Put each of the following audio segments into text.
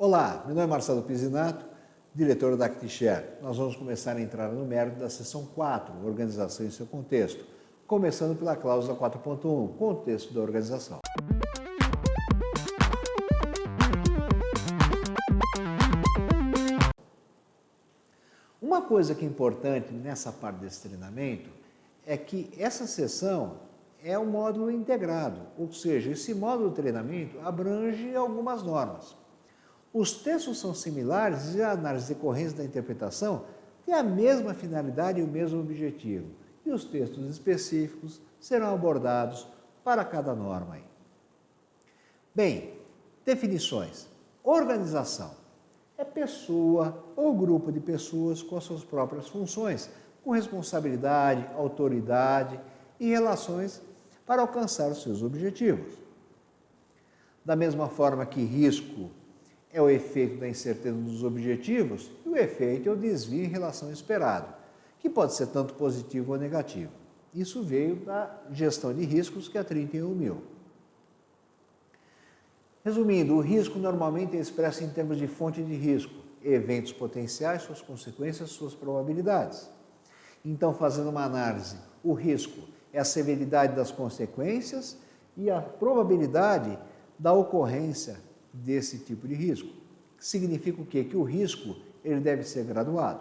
Olá, meu nome é Marcelo Pizzinato, diretor da ActiShare. Nós vamos começar a entrar no mérito da seção 4, organização e seu contexto, começando pela cláusula 4.1, contexto da organização. Uma coisa que é importante nessa parte desse treinamento é que essa sessão é um módulo integrado, ou seja, esse módulo de treinamento abrange algumas normas. Os textos são similares e a análise de decorrência da interpretação tem a mesma finalidade e o mesmo objetivo. E os textos específicos serão abordados para cada norma aí. Bem, definições. Organização é pessoa ou grupo de pessoas com as suas próprias funções, com responsabilidade, autoridade e relações para alcançar os seus objetivos. Da mesma forma que risco é o efeito da incerteza dos objetivos e o efeito é o desvio em relação ao esperado, que pode ser tanto positivo ou negativo. Isso veio da gestão de riscos, que é a 31.000. Resumindo, o risco normalmente é expresso em termos de fonte de risco, eventos potenciais, suas consequências, suas probabilidades. Então, fazendo uma análise, o risco é a severidade das consequências e a probabilidade da ocorrência desse tipo de risco. Significa o quê? Que o risco ele deve ser graduado.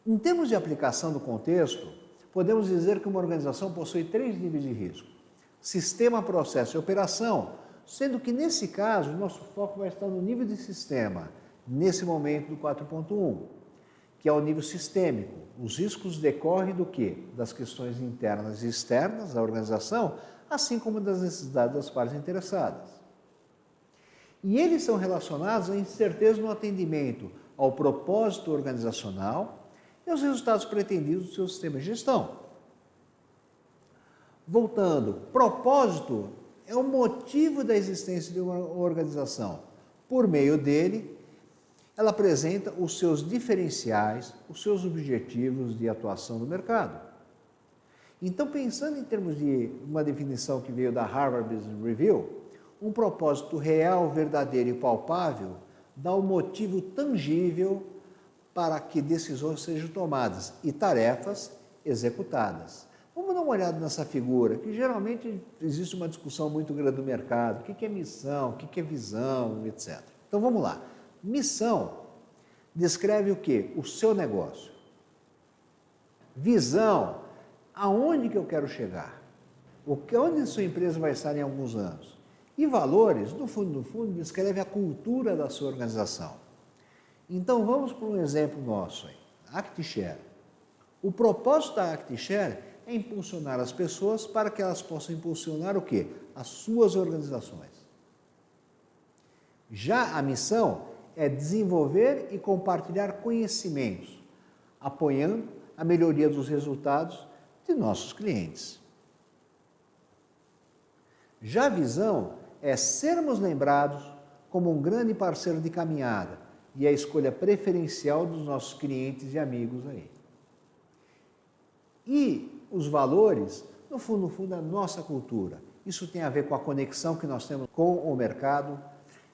Em termos de aplicação do contexto, podemos dizer que uma organização possui 3 níveis de risco. Sistema, processo e operação, sendo que nesse caso o nosso foco vai estar no nível de sistema, nesse momento do 4.1, que é o nível sistêmico. Os riscos decorrem do quê? Das questões internas e externas da organização, assim como das necessidades das partes interessadas. E eles são relacionados à incerteza no atendimento ao propósito organizacional e aos resultados pretendidos do seu sistema de gestão. Voltando, propósito é o motivo da existência de uma organização. Por meio dele, ela apresenta os seus diferenciais, os seus objetivos de atuação no mercado. Então, pensando em termos de uma definição que veio da Harvard Business Review, um propósito real, verdadeiro e palpável dá um motivo tangível para que decisões sejam tomadas e tarefas executadas. Vamos dar uma olhada nessa figura, que geralmente existe uma discussão muito grande no mercado. O que é missão, o que é visão, etc. Então vamos lá. Missão descreve o quê? O seu negócio. Visão, aonde que eu quero chegar? Onde sua empresa vai estar em alguns anos? E valores, no fundo, descreve a cultura da sua organização. Então, vamos para um exemplo nosso aí, ActiShare. O propósito da ActiShare é impulsionar as pessoas para que elas possam impulsionar o quê? As suas organizações. Já a missão é desenvolver e compartilhar conhecimentos, apoiando a melhoria dos resultados de nossos clientes. Já a visão é sermos lembrados como um grande parceiro de caminhada e a escolha preferencial dos nossos clientes e amigos aí. E os valores, no fundo, a nossa cultura. Isso tem a ver com a conexão que nós temos com o mercado,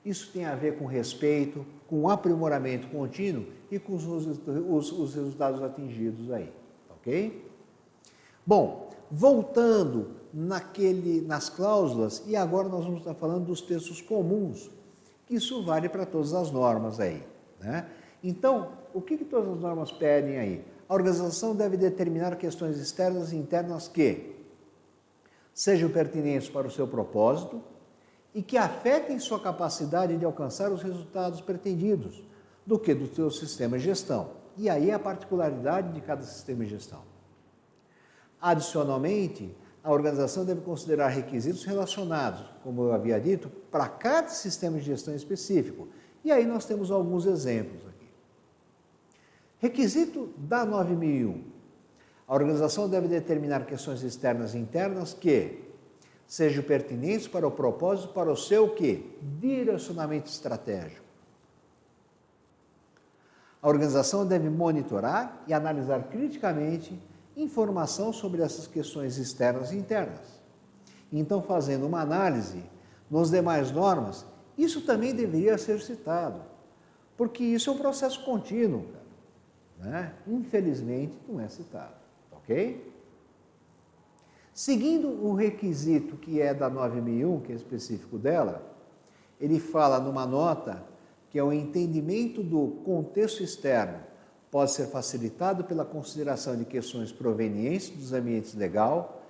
isso tem a ver com respeito, com o aprimoramento contínuo e com os resultados atingidos aí, ok? Bom, voltando nas cláusulas, e agora nós vamos estar falando dos textos comuns, que isso vale para todas as normas aí, né? Então, o que todas as normas pedem aí? A organização deve determinar questões externas e internas que sejam pertinentes para o seu propósito e que afetem sua capacidade de alcançar os resultados pretendidos do seu sistema de gestão. E aí é a particularidade de cada sistema de gestão. Adicionalmente, a organização deve considerar requisitos relacionados, como eu havia dito, para cada sistema de gestão específico. E aí nós temos alguns exemplos aqui. Requisito da 9001. A organização deve determinar questões externas e internas que sejam pertinentes para o propósito, para o seu quê? Direcionamento estratégico. A organização deve monitorar e analisar criticamente informação sobre essas questões externas e internas. Então, fazendo uma análise nos demais normas, Isso também deveria ser citado, porque isso é um processo contínuo, cara, né? Infelizmente, não é citado, ok? Seguindo o requisito que é da 9001, que é específico dela, ele fala numa nota que é o entendimento do contexto externo pode ser facilitado pela consideração de questões provenientes dos ambientes legal,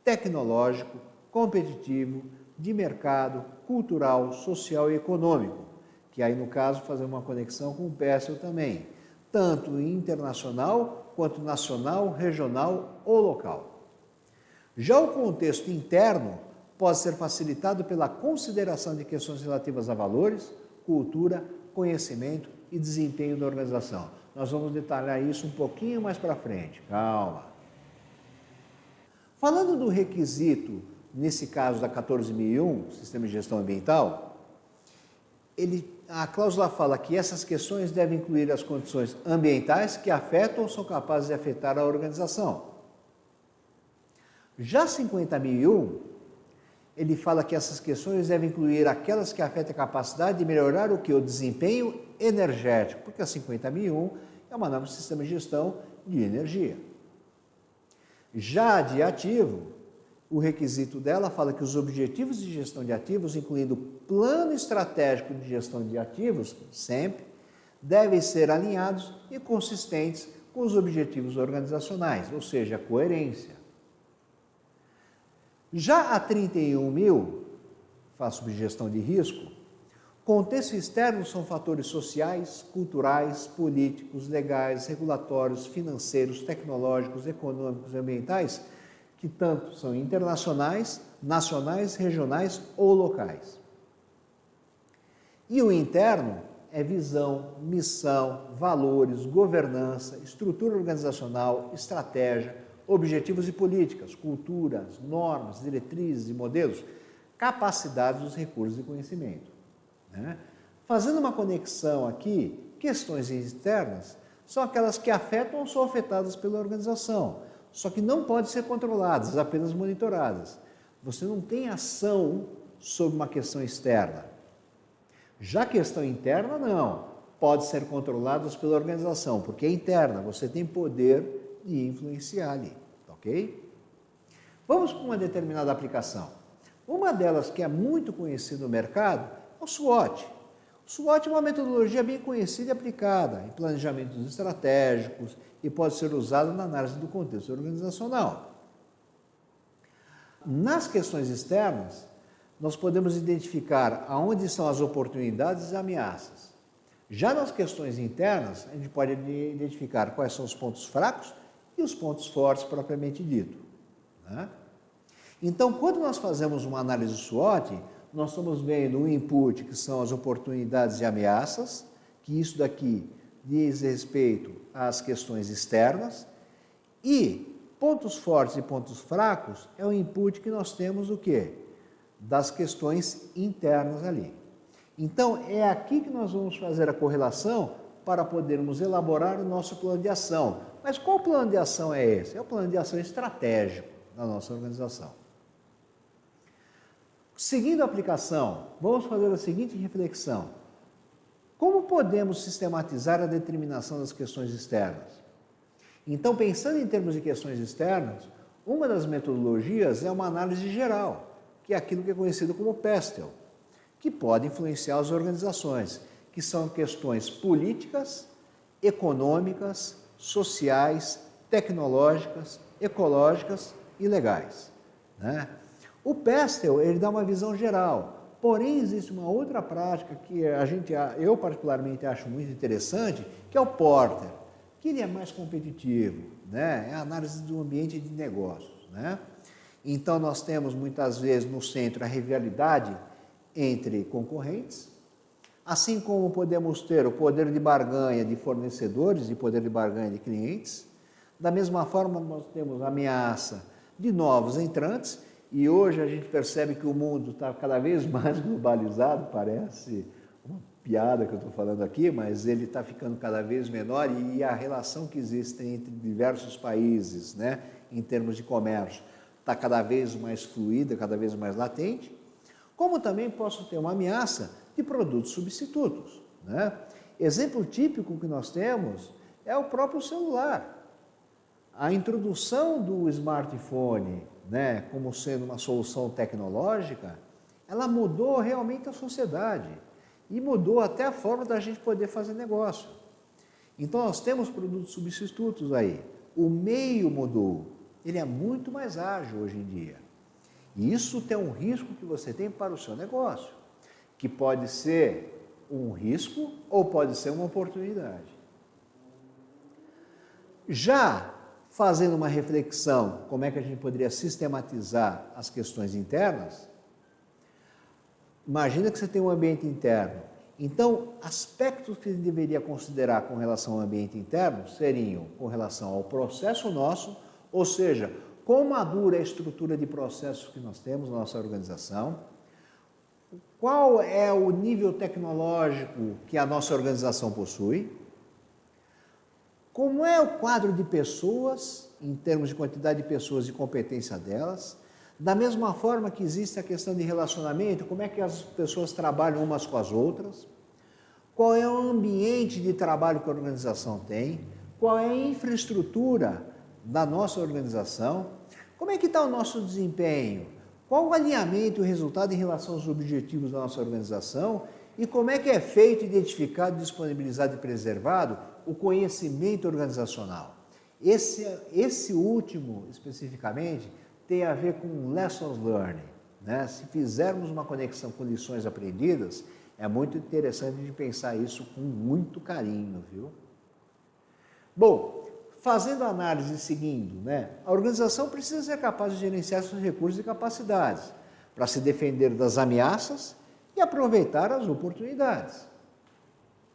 tecnológico, competitivo, de mercado, cultural, social e econômico, que aí no caso fazer uma conexão com o PESTEL também, tanto internacional quanto nacional, regional ou local. Já o contexto interno pode ser facilitado pela consideração de questões relativas a valores, cultura, conhecimento e desempenho da organização. Nós vamos detalhar isso um pouquinho mais para frente, calma. Falando do requisito, nesse caso da 14.001, Sistema de Gestão Ambiental, a cláusula fala que essas questões devem incluir as condições ambientais que afetam ou são capazes de afetar a organização. Já 50.001, ele fala que essas questões devem incluir aquelas que afetam a capacidade de melhorar o que? O desempenho energético, porque a 50.001 é uma norma de sistema de gestão de energia. Já de ativo, o requisito dela fala que os objetivos de gestão de ativos, incluindo o plano estratégico de gestão de ativos, sempre, devem ser alinhados e consistentes com os objetivos organizacionais, ou seja, a coerência. Já a 31.000, faz sobre gestão de risco, contexto externo são fatores sociais, culturais, políticos, legais, regulatórios, financeiros, tecnológicos, econômicos e ambientais, que tanto são internacionais, nacionais, regionais ou locais. E o interno é visão, missão, valores, governança, estrutura organizacional, estratégia, objetivos e políticas, culturas, normas, diretrizes e modelos, capacidades dos recursos de conhecimento. Né? Fazendo uma conexão aqui, questões externas são aquelas que afetam ou são afetadas pela organização, só que não podem ser controladas, apenas monitoradas. Você não tem ação sobre uma questão externa. Já a questão interna, não. Pode ser controladas pela organização, porque é interna, você tem poder de influenciar ali, ok? Vamos para uma determinada aplicação. Uma delas que é muito conhecida no mercado é o SWOT. O SWOT é uma metodologia bem conhecida e aplicada em planejamentos estratégicos e pode ser usada na análise do contexto organizacional. Nas questões externas, nós podemos identificar aonde estão as oportunidades e ameaças. Já nas questões internas, a gente pode identificar quais são os pontos fracos e os pontos fortes propriamente dito. Né? Então, quando nós fazemos uma análise SWOT, nós estamos vendo um input, que são as oportunidades e ameaças, que isso daqui diz respeito às questões externas, e pontos fortes e pontos fracos é o input que nós temos o quê? Das questões internas ali. Então, é aqui que nós vamos fazer a correlação para podermos elaborar o nosso plano de ação. Mas qual plano de ação é esse? É o plano de ação estratégico da nossa organização. Seguindo a aplicação, vamos fazer a seguinte reflexão. Como podemos sistematizar a determinação das questões externas? Então, pensando em termos de questões externas, uma das metodologias é uma análise geral, que é aquilo que é conhecido como PESTEL, que pode influenciar as organizações, que são questões políticas, econômicas, sociais, tecnológicas, ecológicas e legais. Né? O PESTEL, ele dá uma visão geral, porém existe uma outra prática que eu particularmente acho muito interessante, que é o Porter, que ele é mais competitivo, né? É a análise do ambiente de negócios. Né? Então nós temos muitas vezes no centro a rivalidade entre concorrentes, assim como podemos ter o poder de barganha de fornecedores e poder de barganha de clientes. Da mesma forma, nós temos a ameaça de novos entrantes, e hoje a gente percebe que o mundo está cada vez mais globalizado, parece uma piada que eu estou falando aqui, mas ele está ficando cada vez menor, e a relação que existe entre diversos países, né, em termos de comércio, está cada vez mais fluida, cada vez mais latente. Como também posso ter uma ameaça de produtos substitutos, né? Exemplo típico que nós temos é o próprio celular. A introdução do smartphone, né, como sendo uma solução tecnológica, ela mudou realmente a sociedade e mudou até a forma da gente poder fazer negócio. Então nós temos produtos substitutos aí. O meio mudou, ele é muito mais ágil hoje em dia. E isso tem um risco que você tem para o seu negócio, que pode ser um risco ou pode ser uma oportunidade. Já fazendo uma reflexão, como é que a gente poderia sistematizar as questões internas, imagina que você tem um ambiente interno. Então, aspectos que a gente deveria considerar com relação ao ambiente interno seriam com relação ao processo nosso, ou seja, quão madura é a estrutura de processos que nós temos na nossa organização, qual é o nível tecnológico que a nossa organização possui, como é o quadro de pessoas, em termos de quantidade de pessoas e competência delas, da mesma forma que existe a questão de relacionamento, como é que as pessoas trabalham umas com as outras, qual é o ambiente de trabalho que a organização tem, qual é a infraestrutura da nossa organização, como é que está o nosso desempenho, qual o alinhamento e o resultado em relação aos objetivos da nossa organização e como é que é feito, identificado, disponibilizado e preservado o conhecimento organizacional. Esse último, especificamente, tem a ver com lessons learned, né? Se fizermos uma conexão com lições aprendidas, é muito interessante de pensar isso com muito carinho, viu? Bom, fazendo a análise e seguindo, né? A organização precisa ser capaz de gerenciar seus recursos e capacidades para se defender das ameaças e aproveitar as oportunidades.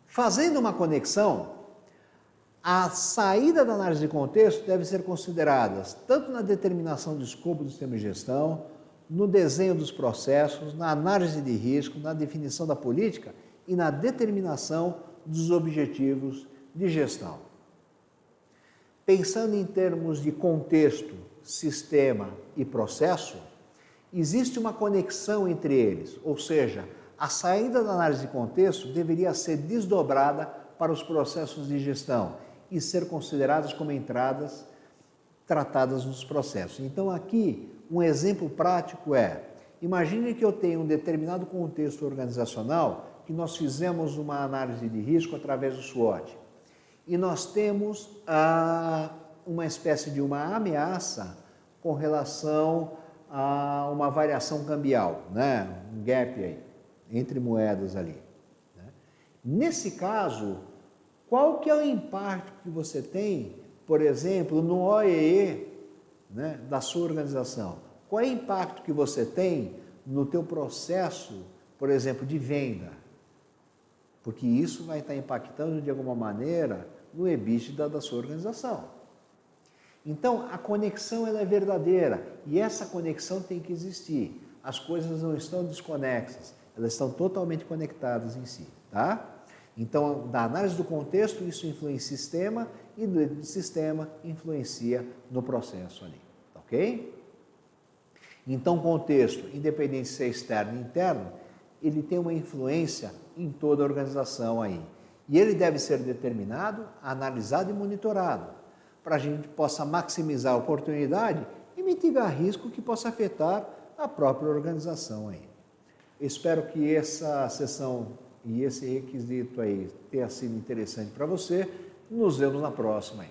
Fazendo uma conexão, a saída da análise de contexto deve ser considerada tanto na determinação do escopo do sistema de gestão, no desenho dos processos, na análise de risco, na definição da política e na determinação dos objetivos de gestão. Pensando em termos de contexto, sistema e processo, existe uma conexão entre eles, ou seja, a saída da análise de contexto deveria ser desdobrada para os processos de gestão e ser consideradas como entradas tratadas nos processos. Então aqui, um exemplo prático é, imagine que eu tenho um determinado contexto organizacional que nós fizemos uma análise de risco através do SWOT e nós temos uma espécie de uma ameaça com relação a uma variação cambial, né? Um gap aí, entre moedas ali. Né? Nesse caso, qual que é o impacto que você tem, por exemplo, no OEE, né, da sua organização? Qual é o impacto que você tem no teu processo, por exemplo, de venda? Porque isso vai estar impactando de alguma maneira no EBITDA da sua organização. Então, a conexão ela é verdadeira e essa conexão tem que existir. As coisas não estão desconexas, elas estão totalmente conectadas em si, tá? Então, da análise do contexto, isso influencia o sistema e do sistema influencia no processo ali, ok? Então, contexto, independente se é externo ou interno, ele tem uma influência em toda a organização aí. E ele deve ser determinado, analisado e monitorado, para a gente possa maximizar a oportunidade e mitigar risco que possa afetar a própria organização aí. Espero que essa sessão e esse requisito aí tenha sido interessante para você. Nos vemos na próxima aí.